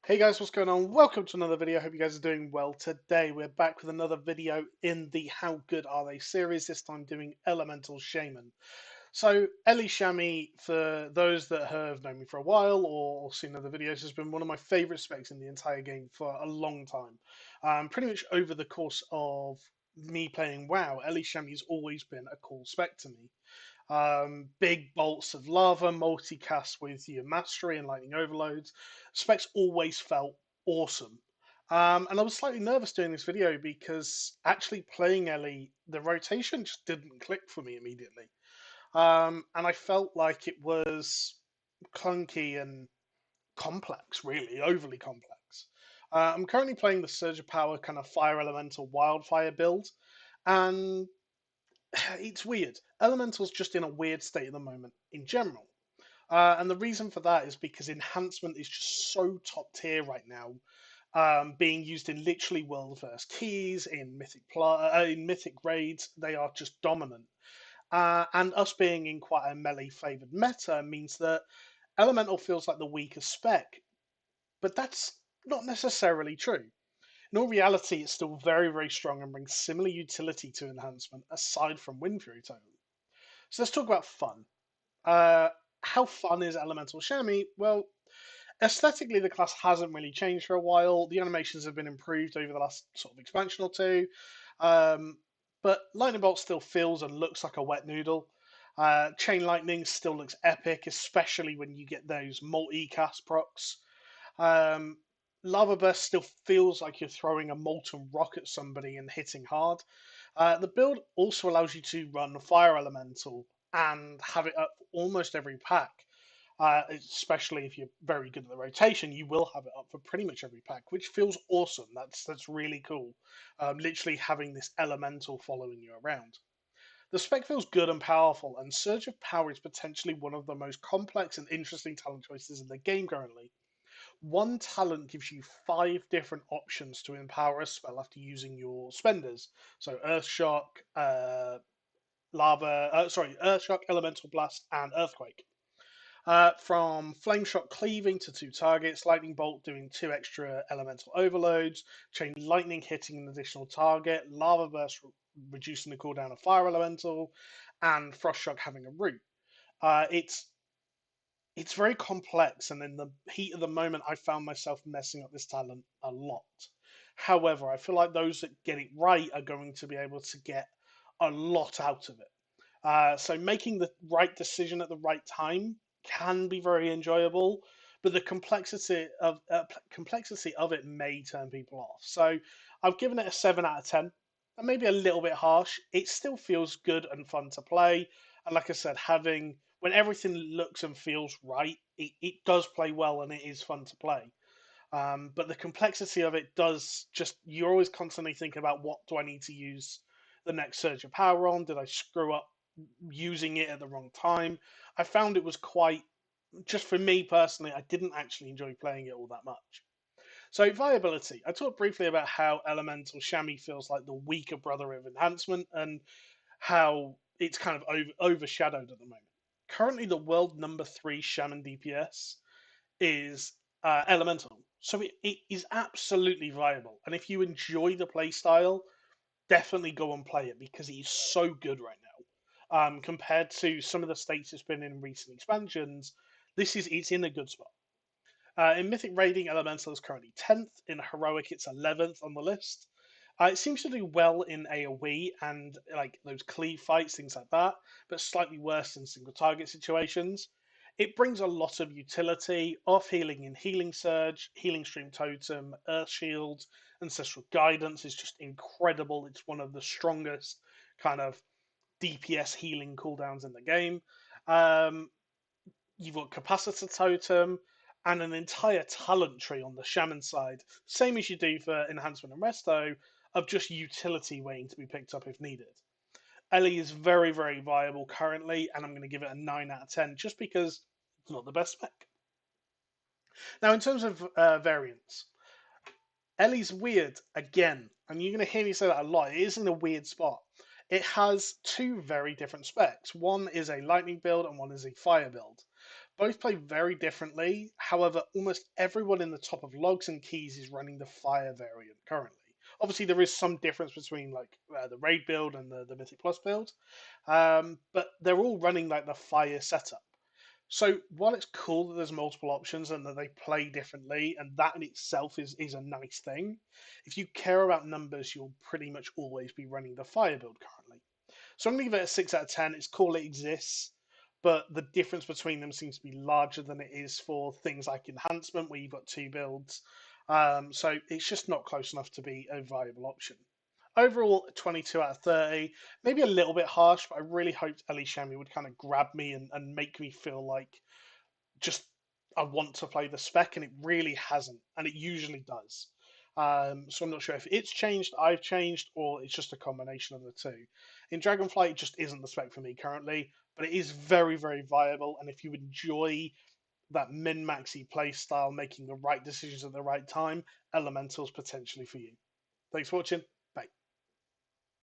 Hey guys, what's going on? Welcome to another video. Hope you guys are doing well. Today we're back with another video in the How Good Are They series, this time doing Elemental Shaman. So Ellie Shami, for those that have known me for a while or seen other videos, has been one of my favourite specs in the entire game for a long time. Pretty much over the course of me playing WoW, Ellie Shami's always been a cool spec to me. Big bolts of lava, multicast with your mastery and lightning overloads. Specs always felt awesome. And I was slightly nervous doing this video because actually playing Ellie, the rotation just didn't click for me immediately. And I felt like it was clunky and complex, really, overly complex. I'm currently playing the Surge of Power kind of Fire Elemental Wildfire build, and it's weird. Elemental's just in a weird state at the moment in general. And the reason for that is because enhancement is just so top tier right now, being used in literally world first keys, in in mythic raids. They are just dominant. And us being in quite a melee favored meta means that Elemental feels like the weaker spec, but that's not necessarily true. In all reality, it's still very, very strong and brings similar utility to enhancement aside from Wind Fury total. So let's talk about fun. Uh, how fun is Elemental Chamois? Well, aesthetically, the class hasn't really changed for a while. The animations have been improved over the last sort of expansion or two. Um, but Lightning Bolt still feels and looks like a wet noodle. Chain Lightning still looks epic, especially when you get those multi-cast procs. Um, Lava Burst still feels like you're throwing a molten rock at somebody and hitting hard. The build also allows you to run Fire Elemental and have it up for almost every pack. Especially if you're very good at the rotation, you will have it up for pretty much every pack, which feels awesome. That's really cool. Literally having this elemental following you around. The spec feels good and powerful, and Surge of Power is potentially one of the most complex and interesting talent choices in the game currently. One talent gives you 5 different options to empower a spell after using your spenders. So Earth Shock, Earth Shock, Elemental Blast, and Earthquake. From Flame Shot cleaving to 2 targets, Lightning Bolt doing 2 extra elemental overloads, Chain Lightning hitting an additional target, Lava Burst reducing the cooldown of Fire Elemental, and Frost Shock having a root. It's very complex, and in the heat of the moment, I found myself messing up this talent a lot. However, I feel like those that get it right are going to be able to get a lot out of it. So making the right decision at the right time can be very enjoyable, but the complexity of it may turn people off. So I've given it a 7 out of 10, and maybe a little bit harsh. It still feels good and fun to play, and like I said, having when everything looks and feels right, it does play well and it is fun to play. But the complexity of it does just, you're always constantly thinking about what do I need to use the next surge of power on? Did I screw up using it at the wrong time? I found it was quite, just for me personally, I didn't actually enjoy playing it all that much. So, viability. I talked briefly about how Elemental Chamois feels like the weaker brother of Enhancement and how it's kind of overshadowed at the moment. Currently, the world number 3 Shaman DPS is Elemental. So it is absolutely viable. And if you enjoy the playstyle, definitely go and play it because it is so good right now. Compared to some of the states it's been in recent expansions, it's in a good spot. In Mythic Raiding, Elemental is currently 10th. In Heroic, it's 11th on the list. It seems to do well in AoE and like those cleave fights, things like that, but slightly worse in single target situations. It brings a lot of utility, off healing in Healing Surge, Healing Stream Totem, Earth Shield, Ancestral Guidance is just incredible. It's one of the strongest kind of DPS healing cooldowns in the game. Um, you've got Capacitor Totem and an entire talent tree on the Shaman side, same as you do for Enhancement and Resto, of just utility waiting to be picked up if needed. Ellie is very, very viable currently, and I'm going to give it a 9 out of 10 just because it's not the best spec. Now, in terms of variants, Ellie's weird again, and you're going to hear me say that a lot. It is in a weird spot. It has 2 very different specs. One is a lightning build, and one is a fire build. Both play very differently. However, almost everyone in the top of logs and keys is running the fire variant currently. Obviously, there is some difference between like the raid build and the Mythic Plus build, but they're all running like the fire setup. So while it's cool that there's multiple options and that they play differently, and that in itself is a nice thing, if you care about numbers, you'll pretty much always be running the fire build currently. So I'm going to give it a 6 out of 10. It's cool it exists, but the difference between them seems to be larger than it is for things like enhancement, where you've got two builds. So it's just not close enough to be a viable option. Overall, 22 out of 30. Maybe a little bit harsh, but I really hoped Ellie Shami would kind of grab me and make me feel like just I want to play the spec, and it really hasn't, and it usually does. So I'm not sure if it's changed, I've changed, or it's just a combination of the two. In Dragonflight, it just isn't the spec for me currently, but it is very, very viable. And if you enjoy that min-maxy play style, making the right decisions at the right time, Elemental's potentially for you. Thanks for watching.